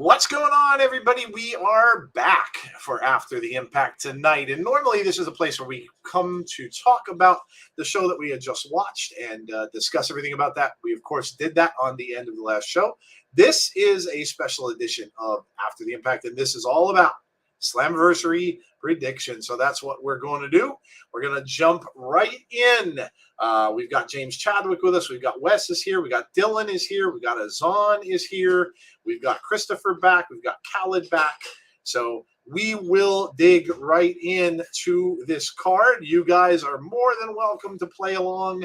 What's going on, everybody? We are back for After the Impact tonight. And normally this is a place where we come to talk about the show that we had just watched and discuss everything about that. We, of course, did that on the end of the last show. This is a special edition of After the Impact, and this is all about Slammiversary prediction. So that's what we're going to do. We're going to jump right in. We've got James Chadwick with us. We've got Wes is here. We got Dylan is here. We got Azan is here. We've got Christopher back. We've got Khaled back. So we will dig right into this card. You guys are more than welcome to play along.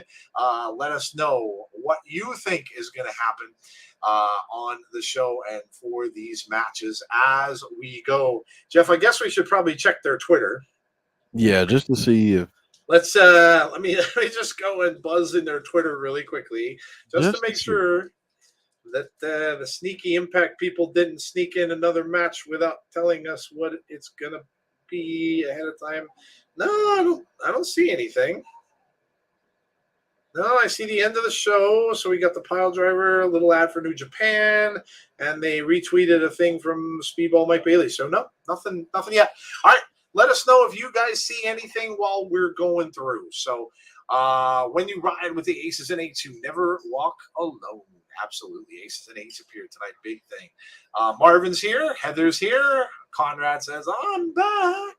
Let us know what you think is going to happen on the show and for these matches as we go. Jeff, I guess we should probably check their Twitter. Yeah, just to see if. Let's let me just go and buzz in their Twitter really quickly, just to make sure that the sneaky Impact people didn't sneak in another match without telling us what it's gonna be ahead of time. No, I don't see anything. No, I see the end of the show. So we got the pile driver, a little ad for New Japan, and they retweeted a thing from Speedball Mike Bailey. So no, nothing yet. All right. Let us know if you guys see anything while we're going through. So when you ride with the Aces and Eights, you never walk alone. Absolutely. Aces and Eights appear tonight. Big thing. Marvin's here. Heather's here. Conrad says, I'm back.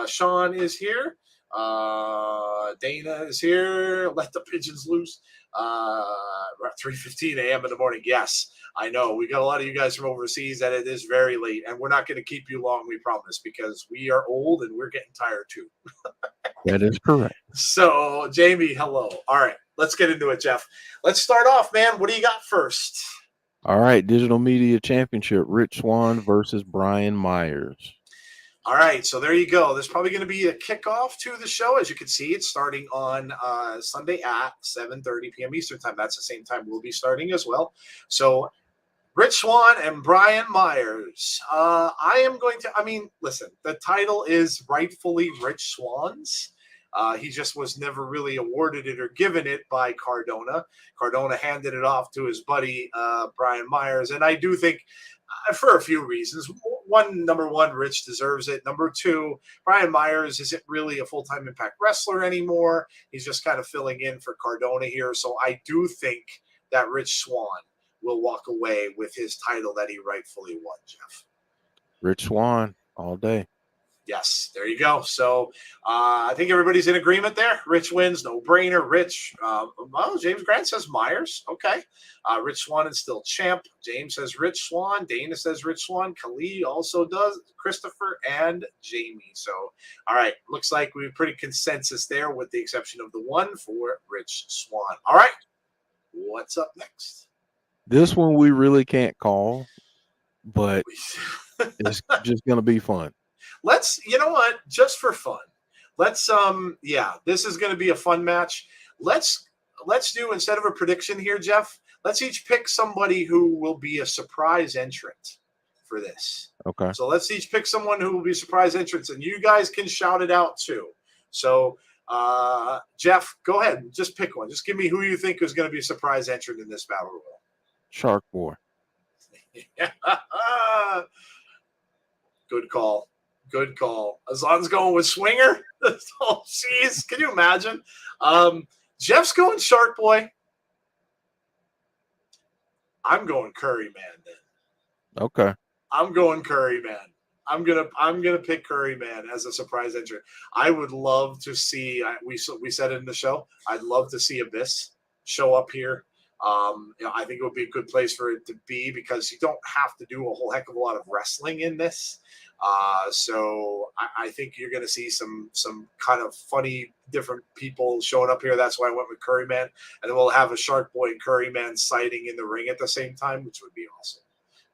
Sean is here. Dana is here. Let the pigeons loose. We're at 3:15 a.m. in the morning. Yes, I know. We got a lot of you guys from overseas, and it is very late. And we're not going to keep you long, we promise, because we are old and we're getting tired too. That is correct. So, Jamie, hello. All right, let's get into it, Jeff. Let's start off, man. What do you got first? All right, Digital Media Championship, Rich Swann versus Brian Myers. All right, so there you go. There's probably going to be a kickoff to the show. As you can see, it's starting on Sunday at 7:30 p.m. Eastern time. That's the same time we'll be starting as well. So Rich Swann and Brian Myers. Listen, the title is rightfully Rich Swann's. He just was never really awarded it or given it by Cardona. Cardona handed it off to his buddy, Brian Myers. And I do think for a few reasons. Number one, Rich deserves it. Number two, Brian Myers isn't really a full-time Impact wrestler anymore. He's just kind of filling in for Cardona here. So I do think that Rich Swann will walk away with his title that he rightfully won, Jeff. Rich Swann all day. Yes, there you go. So I think everybody's in agreement there. Rich wins, no brainer. Rich, James Grant says Myers. Okay. Rich Swann is still champ. James says Rich Swann. Dana says Rich Swann. Khalid also does. Christopher and Jamie. So, all right. Looks like we have pretty consensus there with the exception of the one for Rich Swann. All right. What's up next? This one we really can't call, but it's just going to be fun. You know what? Just for fun. This is going to be a fun match. Let's do, instead of a prediction here, Jeff, let's each pick somebody who will be a surprise entrant for this. Okay. So let's each pick someone who will be a surprise entrant, and you guys can shout it out too. So, Jeff, go ahead. Just pick one. Just give me who you think is going to be a surprise entrant in this battle royal. Shark Boy. Good call. Good call. Azan's going with Swinger. Oh, jeez. Can you imagine? Jeff's going Shark Boy. I'm going Curry Man then. Okay. I'm going Curry Man. I'm gonna pick Curry Man as a surprise entrant. I would love to see. We said it in the show. I'd love to see Abyss show up here. I think it would be a good place for it to be because you don't have to do a whole heck of a lot of wrestling in this. So I think you're going to see some kind of funny, different people showing up here. That's why I went with Curry Man. And then we'll have a Shark Boy and Curry Man sighting in the ring at the same time, which would be awesome.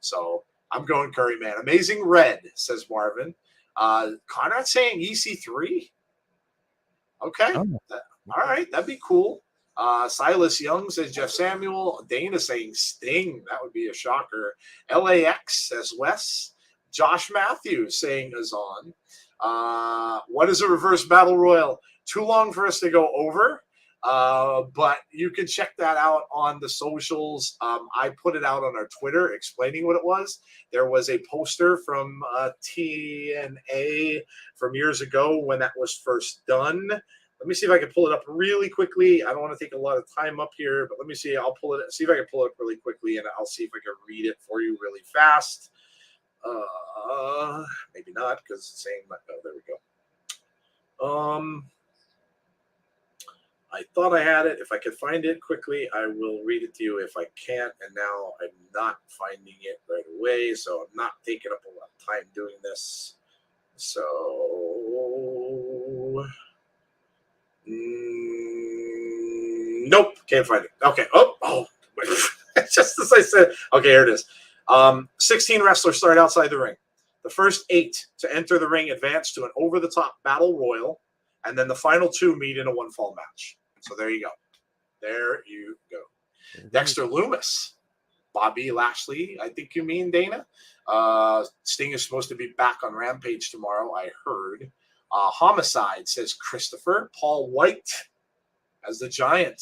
So I'm going Curry Man. Amazing Red, says Marvin. Conrad saying EC3. Okay. All right. That'd be cool. Silas Young says Jeff Samuel. Dana saying Sting. That would be a shocker. LAX says Wes. Josh Matthews saying Azan. What is a reverse battle royal? Too long for us to go over. But you can check that out on the socials. I put it out on our Twitter explaining what it was. There was a poster from TNA from years ago when that was first done. Let me see if I can pull it up really quickly. I don't want to take a lot of time up here, but let me see. I'll pull it. See if I can pull it up really quickly, and I'll see if I can read it for you really fast. Maybe not because it's saying. Oh, there we go. I thought I had it. If I could find it quickly, I will read it to you. If I can't, and now I'm not finding it right away, so I'm not taking up a lot of time doing this. So, nope, can't find it. Okay. Oh, just as I said. Okay, here it is. 16 wrestlers start outside the ring. The first 8 to enter the ring advance to an over-the-top battle royal, and then the final 2 meet in a one-fall match. So there you go. There you go. Dexter Loomis, Bobby Lashley, I think you mean, Dana. Sting is supposed to be back on Rampage tomorrow, I heard. Homicide, says Christopher. Paul White as the Giant.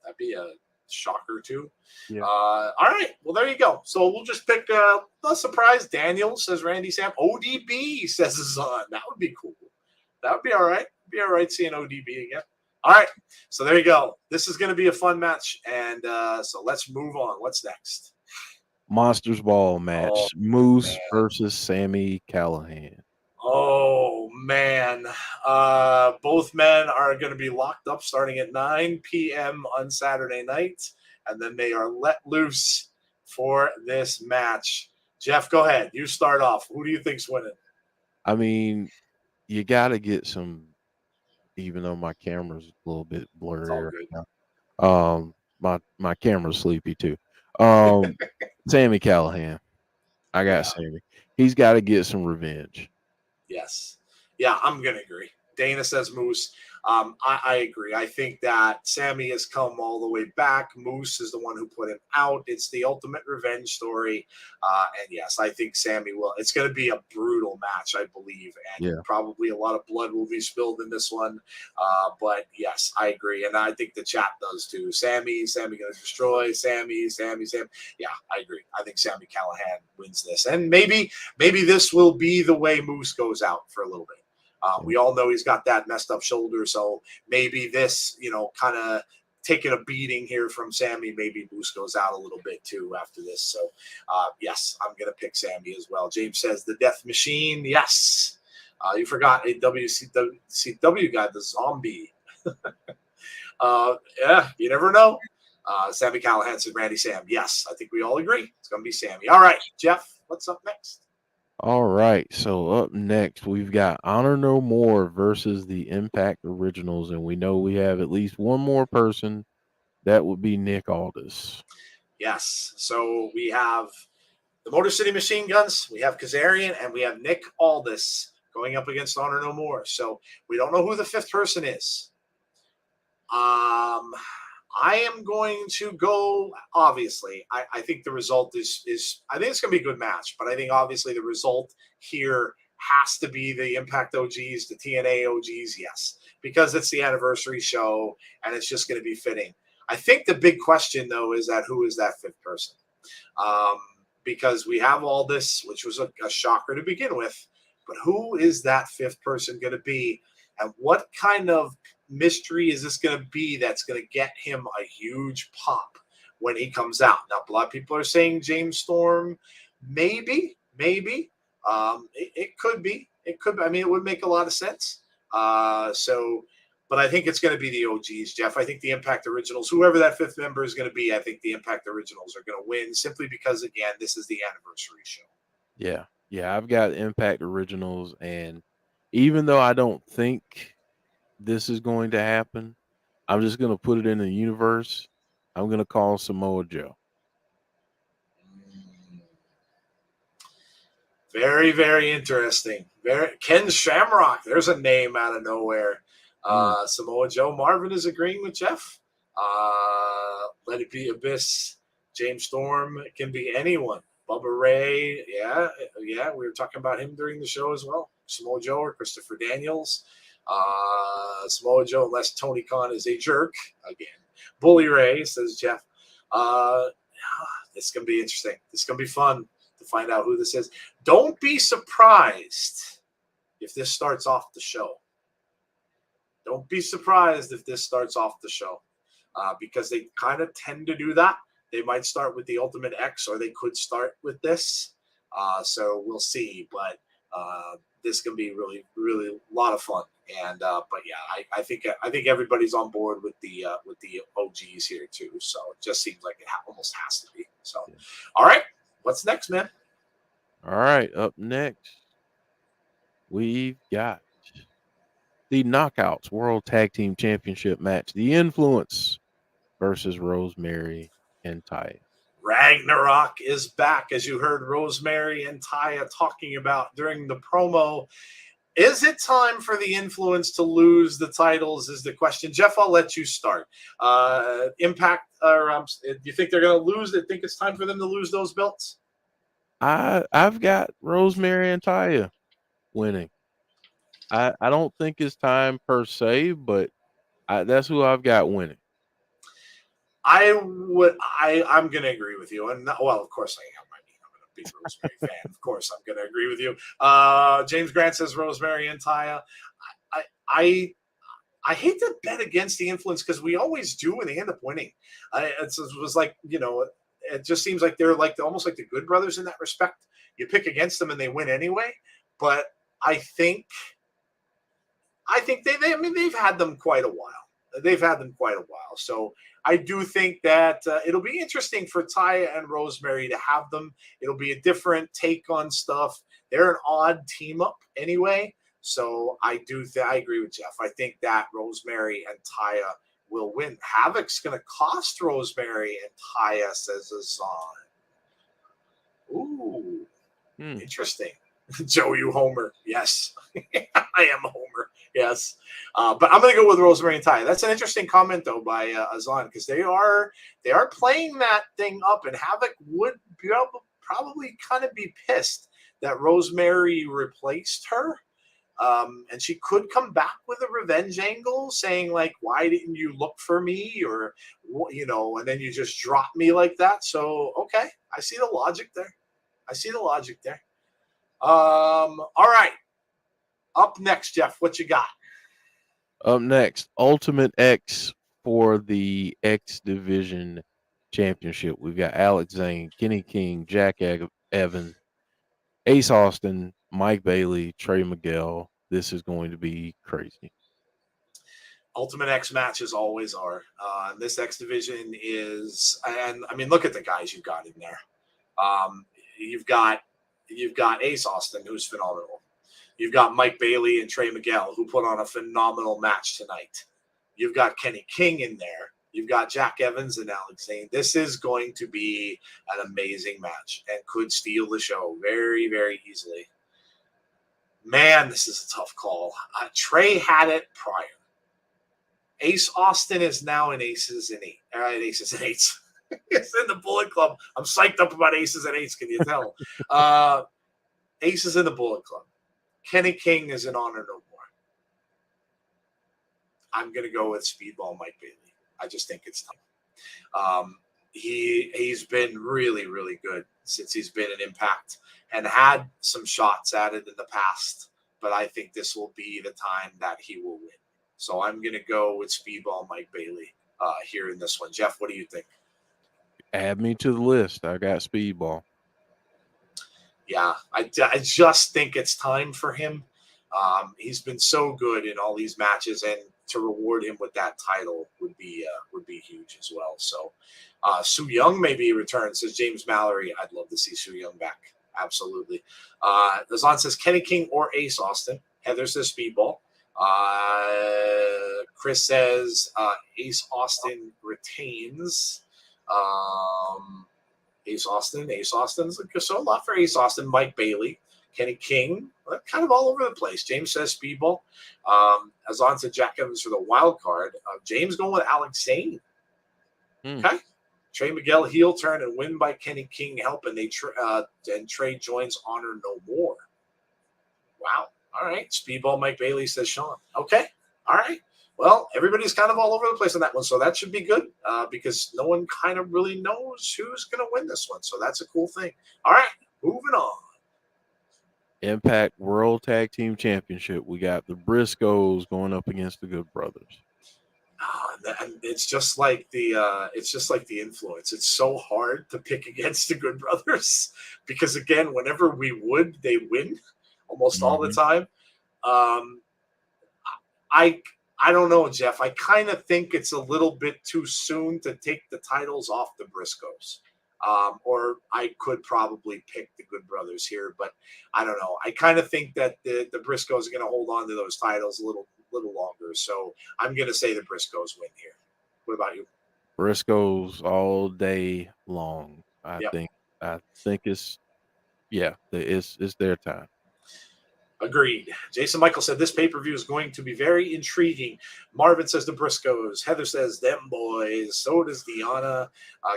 That'd be a shocker, too. Yeah. All right. Well, there you go. So we'll just pick a surprise. Daniel, says Randy Sam. ODB, says Zahn. That would be cool. That would be all right. Be all right seeing ODB again. All right, so there you go. This is going to be a fun match, and so let's move on. What's next? Monsters Ball match. Oh, Moose versus Sammy Callahan. Oh, man. Both men are going to be locked up starting at 9 p.m. on Saturday night, and then they are let loose for this match. Jeff, go ahead. You start off. Who do you think's winning? I mean, you got to get some. Even though my camera's a little bit blurry right now. My camera's sleepy too. Sammy Callahan. I got Sammy. He's got to get some revenge. Yes. Yeah, I'm going to agree. Dana says Moose. I agree. I think that Sammy has come all the way back. Moose is the one who put him out. It's the ultimate revenge story. And yes, I think Sammy will. It's going to be a brutal match, I believe. And probably a lot of blood will be spilled in this one. But yes, I agree. And I think the chat does too. Sammy going to destroy. Sammy. Yeah, I agree. I think Sammy Callahan wins this. And maybe this will be the way Moose goes out for a little bit. We all know he's got that messed up shoulder, so maybe this, kind of taking a beating here from Sammy, maybe Moose goes out a little bit too after this. So, yes, I'm going to pick Sammy as well. James says the Death Machine. Yes. You forgot a WCW guy, the Zombie. Yeah, you never know. Sammy Callahan said Randy Sam. Yes, I think we all agree. It's going to be Sammy. All right, Jeff, what's up next? All right, so up next we've got Honor No More versus the Impact Originals, and we know we have at least one more person. That would be Nick Aldis. Yes, so we have the Motor City Machine Guns, we have Kazarian, and we have Nick Aldis going up against Honor No More. So we don't know who the 5th person is. I am going to go, obviously, I think the result is I think it's going to be a good match, but I think obviously the result here has to be the Impact OGs, the TNA OGs, yes, because it's the anniversary show and it's just going to be fitting. I think the big question, though, is that who is that 5th person? Because we have all this, which was a shocker to begin with, but who is that 5th person going to be? And what kind of mystery is this going to be that's going to get him a huge pop when he comes out? Now, a lot of people are saying James Storm. Maybe. It could be. It could be. I mean, it would make a lot of sense. But I think it's going to be the OGs, Jeff. I think the Impact Originals, whoever that 5th member is going to be, I think the Impact Originals are going to win simply because, again, this is the anniversary show. Yeah, I've got Impact Originals, and even though I don't think this is going to happen, I'm just going to put it in the universe. I'm going to call Samoa Joe. Very, very interesting. Ken Shamrock. There's a name out of nowhere. Samoa Joe. Marvin is agreeing with Jeff. Let It Be Abyss. James Storm. It can be anyone. Bubba Ray. Yeah. We were talking about him during the show as well. Samoa Joe or Christopher Daniels. Samoa Joe, unless Tony Khan is a jerk again. Bully Ray, says Jeff. It's going to be interesting. It's going to be fun to find out who this is. Don't be surprised if this starts off the show. Don't be surprised if this starts off the show because they kind of tend to do that. They might start with the Ultimate X or they could start with this. So we'll see. But this can be really, really a lot of fun. And but yeah, I think everybody's on board with the OGs here too. So it just seems like it almost has to be. So, all right, what's next, man? All right, up next, we've got the Knockouts World Tag Team Championship match. The Influence versus Rosemary and Taya. Ragnarok is back, as you heard Rosemary and Taya talking about during the promo. Is it time for the Influence to lose the titles is the question. Jeff, I'll let you start. Impact, do you think they're going to lose? Do you think it's time for them to lose those belts? I've got Rosemary and Taya winning. I don't think it's time per se, but that's who I've got winning. I'm going to agree with you. And well, of course I am. I'm a big Rosemary fan. Of course, I'm going to agree with you. James Grant says Rosemary and Taya. I hate to bet against the Influence because we always do when they end up winning. It was like, it just seems like they're like almost like the Good Brothers in that respect. You pick against them and they win anyway. But I think they've had them quite a while. So I do think that it'll be interesting for Taya and Rosemary to have them. It'll be a different take on stuff. They're an odd team up anyway. So I agree with Jeff. I think that Rosemary and Taya will win. Havoc's going to cost Rosemary and Taya, says Azan. Ooh, interesting. Joe, you homer. Yes. I am a homer. Yes. But I'm going to go with Rosemary and Taya. That's an interesting comment, though, by Azan, because they are playing that thing up, and Havoc would probably kind of be pissed that Rosemary replaced her. And she could come back with a revenge angle saying, like, why didn't you look for me? Or, and then you just drop me like that. So, okay. I see the logic there. All right. Up next, Jeff, what you got? Up next, Ultimate X for the X Division Championship. We've got Alex Zane, Kenny King, Jack Evans, Ace Austin, Mike Bailey, Trey Miguel. This is going to be crazy. Ultimate X matches always are. This X Division is, and I mean, look at the guys you've got in there. You've got Ace Austin, who's phenomenal. You've got Mike Bailey and Trey Miguel, who put on a phenomenal match tonight. You've got Kenny King in there. You've got Jack Evans and Alex Zane. This is going to be an amazing match and could steal the show very, very easily. Man, this is a tough call. Trey had it prior. Ace Austin is now in Aces and Eights. It's in the Bullet Club. I'm psyched up about Aces and Eights. Can you tell? Aces in the Bullet Club. Kenny King is in Honor No More. I'm going to go with Speedball Mike Bailey. I just think it's time. He's been really, really good since he's been in Impact and had some shots at it in the past. But I think this will be the time that he will win. So I'm going to go with Speedball Mike Bailey here in this one. Jeff, what do you think? Add me to the list. I got Speedball. Yeah, I just think it's time for him. He's been so good in all these matches, and to reward him with that title would be huge as well. So Su Yung maybe returns, says James Mallory. I'd love to see Su Yung back. Absolutely. Azan says Kenny King or Ace Austin. Heather says Speedball. Chris says Ace Austin retains. Ace Austin's so a lot for Ace Austin. Mike Bailey, Kenny King, kind of all over the place. James says Speedball. Azan said Jack Evans for the wild card. James going with Alex Zane. Okay. Trey Miguel heel turn and win by Kenny King help, and and Trey joins Honor No More. Wow. All right. Speedball Mike Bailey says Sean. Okay. All right. Well, everybody's kind of all over the place on that one, so that should be good because no one kind of really knows who's going to win this one. So that's a cool thing. All right. Moving on. Impact World Tag Team Championship. We got the Briscoes going up against the Good Brothers. And it's just like the influence. It's so hard to pick against the Good Brothers because again, whenever they win almost all the time. I don't know, Jeff. I kind of think it's a little bit too soon to take the titles off the Briscoes. Or I could probably pick the Good Brothers here, but I don't know. I kind of think that the Briscoes are going to hold on to those titles a little longer. So I'm going to say the Briscoes win here. What about you? Briscoes all day long. I think it's their time. Agreed. Jason Michael said this pay-per-view is going to be very intriguing. Marvin says the Briscoes. Heather says them boys. So does Deanna.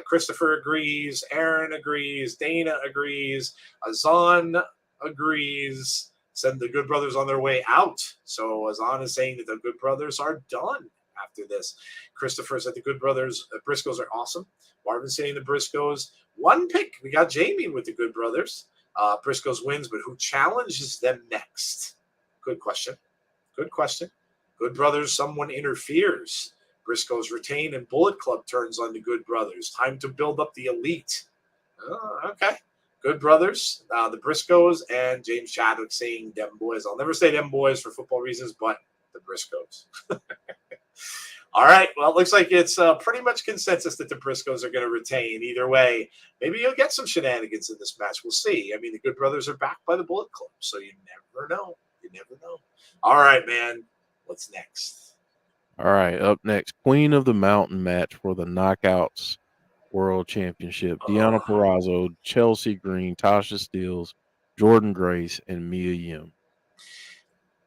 Christopher agrees. Aaron agrees. Dana agrees. Azan agrees. Send the Good Brothers on their way out. So Azan is saying that the Good Brothers are done after this. Christopher said the Good Brothers, Briscoes are awesome. Marvin saying the Briscoes. One pick. We got Jamie with the Good Brothers. Briscoes wins, but who challenges them next? Good question. Good question. Good Brothers, someone interferes. Briscoes retain, and Bullet Club turns on the Good Brothers. Time to build up the elite. Okay. Good Brothers, the Briscoes, and James Chadwick saying them boys. I'll never say them boys for football reasons, but the Briscoes. All right. Well, it looks like it's pretty much consensus that the Briscoes are going to retain. Either way, maybe you'll get some shenanigans in this match. We'll see. I mean, the Good Brothers are backed by the Bullet Club, so you never know. You never know. All right, man. What's next? All right. Up next, Queen of the Mountain match for the Knockouts World Championship. Deonna Purrazzo, Chelsea Green, Tasha Steelz, Jordan Grace, and Mia Yim.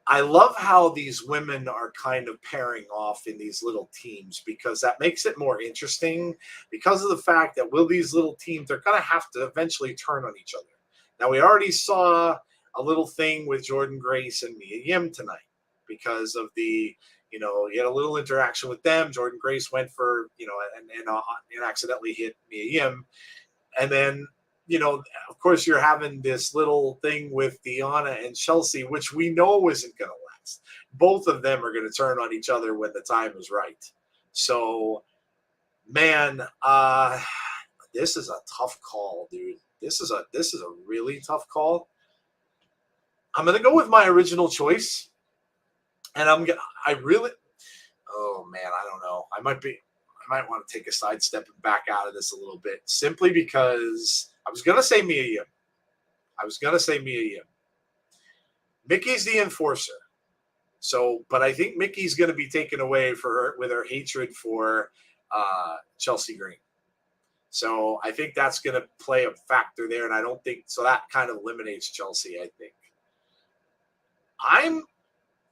I love how these women are kind of pairing off in these little teams because that makes it more interesting because of the fact that these little teams, they're going to have to eventually turn on each other. Now, we already saw a little thing with Jordan Grace and Mia Yim tonight because of you had a little interaction with them. Jordan Grace went for, and accidentally hit Mia Yim. And then, of course, you're having this little thing with Deonna and Chelsea, which we know isn't going to last. Both of them are going to turn on each other when the time is right. So, man, this is a tough call, dude. This is a really tough call. I'm going to go with my original choice, and oh man, I don't know. I might want to take a sidestep and back out of this a little bit, simply because I was going to say Mia Yim. Mickey's the enforcer. So, but I think Mickey's going to be taken away with her hatred for Chelsea Green. So I think that's going to play a factor there. And I don't think, so that kind of eliminates Chelsea, I think.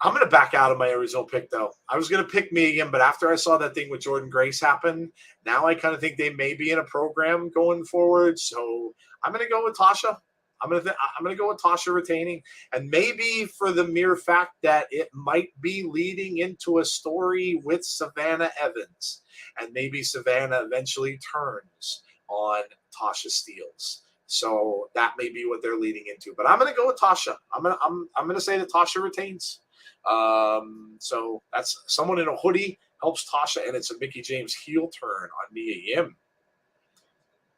I'm going to back out of my original pick, though. I was going to pick Mia Yim, but after I saw that thing with Jordan Grace happen, now I kind of think they may be in a program going forward. So I'm going to go with Tasha. I'm going to go with Tasha retaining, and maybe for the mere fact that it might be leading into a story with Savannah Evans, and maybe Savannah eventually turns on Tasha Steelz. So that may be what they're leading into. But I'm going to go with Tasha. I'm going to say that Tasha retains. So that's someone in a hoodie helps Tasha, and it's a Mickie James heel turn on Mia Yim.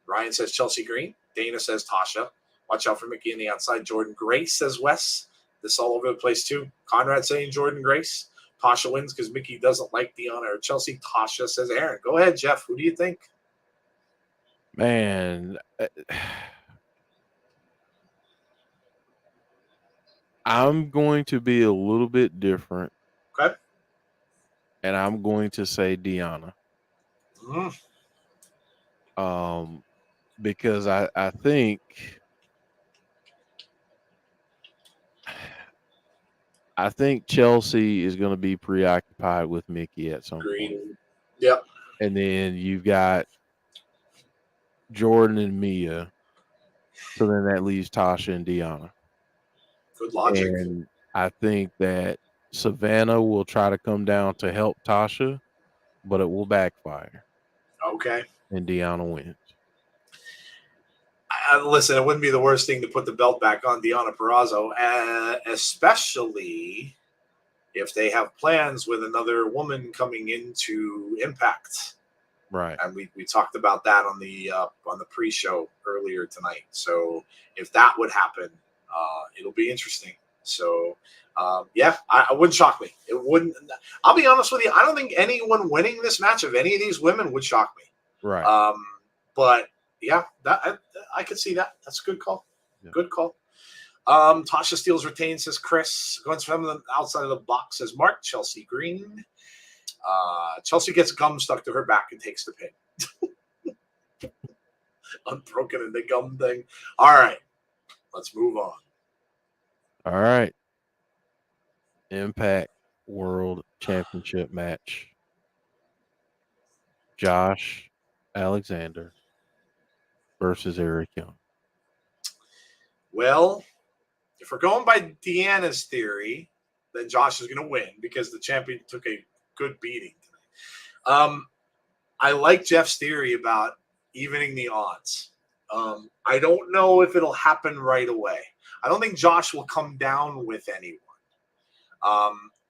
Ryan says Chelsea Green. Dana says Tasha. Watch out for Mickie on the outside. Jordan Grace says Wes. This all over the place too. Conrad saying Jordan Grace. Tasha wins because Mickie doesn't like Deonna or Chelsea. Tasha says Aaron. Go ahead, Jeff. Who do you think? Man, I'm going to be a little bit different. Okay. And I'm going to say Deonna. Because I think Chelsea is going to be preoccupied with Mickie at some point. Yep. And then you've got Jordan and Mia. So then that leaves Tasha and Deonna. Good logic. And I think that Savannah will try to come down to help Tasha, but it will backfire, Okay. and Deanna wins. Listen, it wouldn't be the worst thing to put the belt back on Deonna Purrazzo, especially if they have plans with another woman coming into Impact. Right. And we talked about that on the pre-show earlier tonight. So if that would happen, it'll be interesting. So yeah, I wouldn't shock me. It wouldn't. I'll be honest with you. I don't think anyone winning this match of any of these women would shock me. Right. But yeah, that I could see that. That's a good call. Yeah. Good call. Tasha Steelz retains, says Chris. Going from the outside of the box, says Mark. Chelsea Green. Chelsea gets gum stuck to her back and takes the pin. Unbroken in the gum thing. All right. Let's move on. All right. Impact World Championship match. Josh Alexander versus Eric Young. Well, if we're going by Deanna's theory, then Josh is going to win because the champion took a good beating tonight. I like Jeff's theory about evening the odds. I don't know if it'll happen right away. I don't think Josh will come down with anyone.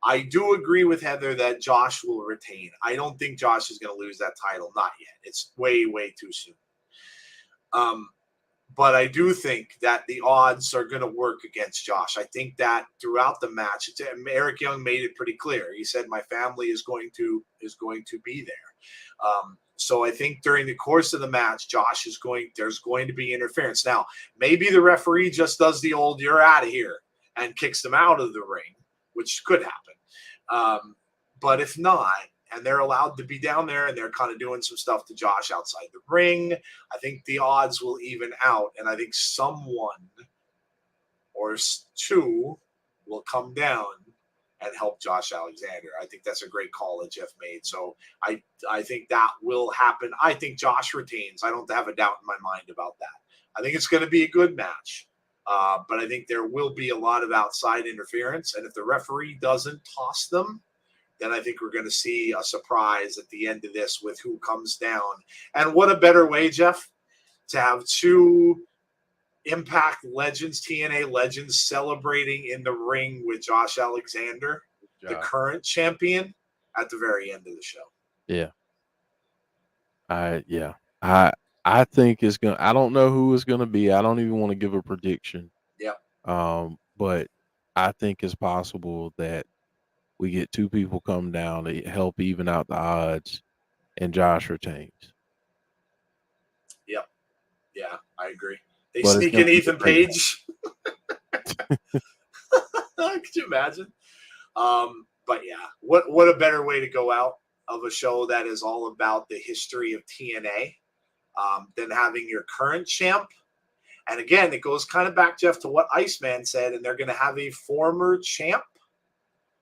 I do agree with Heather that Josh will retain. I don't think Josh is going to lose that title. Not yet. It's way, way too soon. But I do think that the odds are going to work against Josh. I think that throughout the match, Eric Young made it pretty clear. He said, "My family is going to be there." So I think during the course of the match, there's going to be interference. Now, maybe the referee just does the old "you're out of here" and kicks them out of the ring, which could happen. But if not, and they're allowed to be down there and they're kind of doing some stuff to Josh outside the ring, I think the odds will even out. And I think someone or two will come down and help Josh Alexander. I think that's a great call that Jeff made. So I think that will happen. I think Josh retains. I don't have a doubt in my mind about that. I think it's going to be a good match. But I think there will be a lot of outside interference. And if the referee doesn't toss them, then I think we're going to see a surprise at the end of this with who comes down. And what a better way, Jeff, to have two Impact legends, TNA legends, celebrating in the ring with Josh Alexander, the current champion, at the very end of the show. Yeah. I think it's gonna. I don't know who it's gonna be. I don't even want to give a prediction. Yeah. But I think it's possible that we get two people come down to help even out the odds, and Josh retains. Yep. Yeah, I agree. They sneak in Ethan Page. Could you imagine? But yeah, what a better way to go out of a show that is all about the history of TNA than having your current champ. And again, it goes kind of back, Jeff, to what Iceman said, and they're going to have a former champ.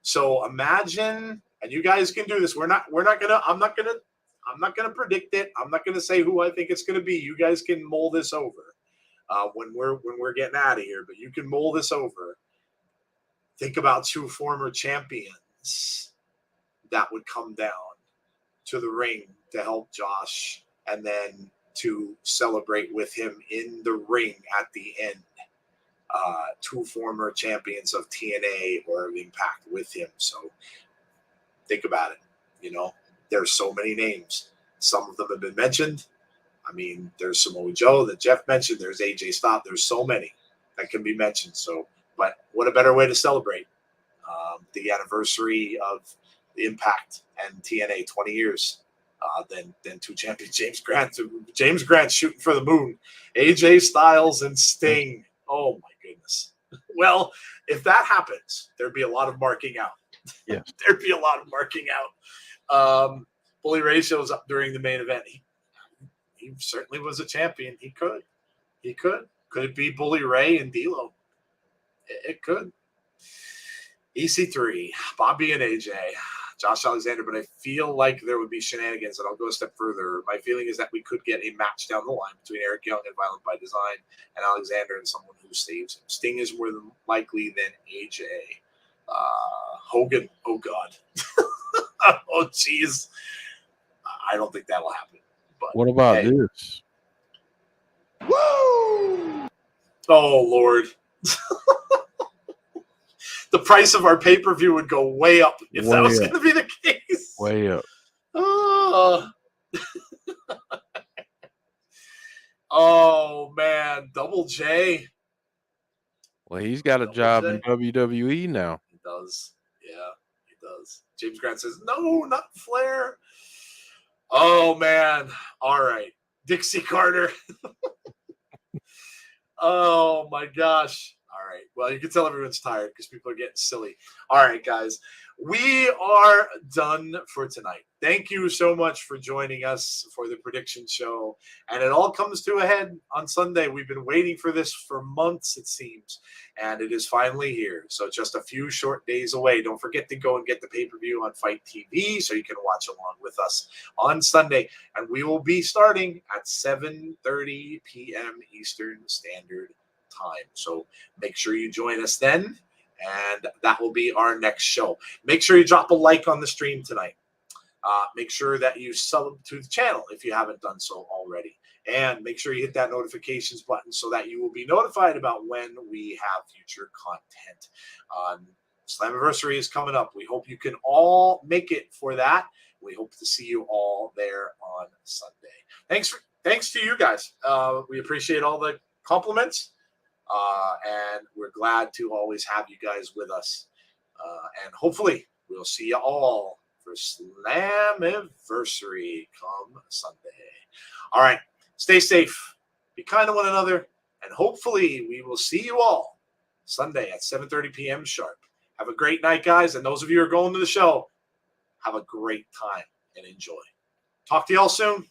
So imagine, and you guys can do this. I'm not gonna predict it. I'm not gonna say who I think it's gonna be. You guys can mull this over when we're getting out of here, but you can mull this over. Think about two former champions that would come down to the ring to help Josh and then to celebrate with him in the ring at the end. Two former champions of TNA or of Impact with him. So think about it. You know, there's so many names. Some of them have been mentioned. I mean, there's Samoa Joe that Jeff mentioned. There's AJ Styles. There's so many that can be mentioned. So, but what a better way to celebrate the anniversary of the Impact and TNA 20 years than two champions. James Grant shooting for the moon. AJ Styles and Sting. Oh my goodness. Well, if that happens, there'd be a lot of marking out. Yeah. There'd be a lot of marking out. Bully Ray shows up during the main event. He certainly was a champion. He could. Could it be Bully Ray and D'Lo? It could. EC3, Bobby and AJ, Josh Alexander, but I feel like there would be shenanigans, and I'll go a step further. My feeling is that we could get a match down the line between Eric Young and Violent by Design and Alexander and someone who saves him. Sting is more than likely than AJ. Hogan. Oh God. Oh jeez. I don't think that'll happen. But what about hey. this? Woo! Oh Lord. The price of our pay-per-view would go way up if that was going to be the case. Way up. Oh man, Double J. Well, he's got a job in WWE now. He does. Yeah, he does. James Grant says, no, not Flair. Oh man. All right. Dixie Carter. Oh my gosh. All right. Well, you can tell everyone's tired because people are getting silly. All right, guys. We are done for tonight. Thank you so much for joining us for the prediction show. And it all comes to a head on Sunday. We've been waiting for this for months, it seems. And it is finally here. So just a few short days away. Don't forget to go and get the pay-per-view on Fight TV so you can watch along with us on Sunday. And we will be starting at 7:30 p.m. Eastern Standard Time. So make sure you join us then. And that will be our next show. Make sure you drop a like on the stream tonight. Make sure that you sub to the channel if you haven't done so already. And make sure you hit that notifications button so that you will be notified about when we have future content. Slammiversary is coming up. We hope you can all make it for that. We hope to see you all there on Sunday. Thanks to you guys. We appreciate all the compliments. And we're glad to always have you guys with us. And hopefully we'll see you all for Slammiversary come Sunday. All right. Stay safe. Be kind to one another. And hopefully we will see you all Sunday at 7:30 p.m. sharp. Have a great night, guys. And those of you who are going to the show, have a great time and enjoy. Talk to y'all soon.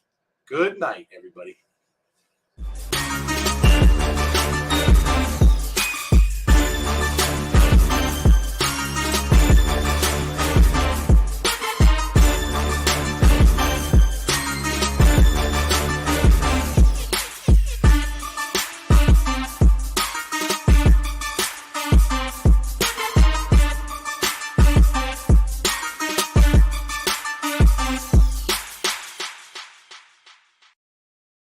Good night, everybody.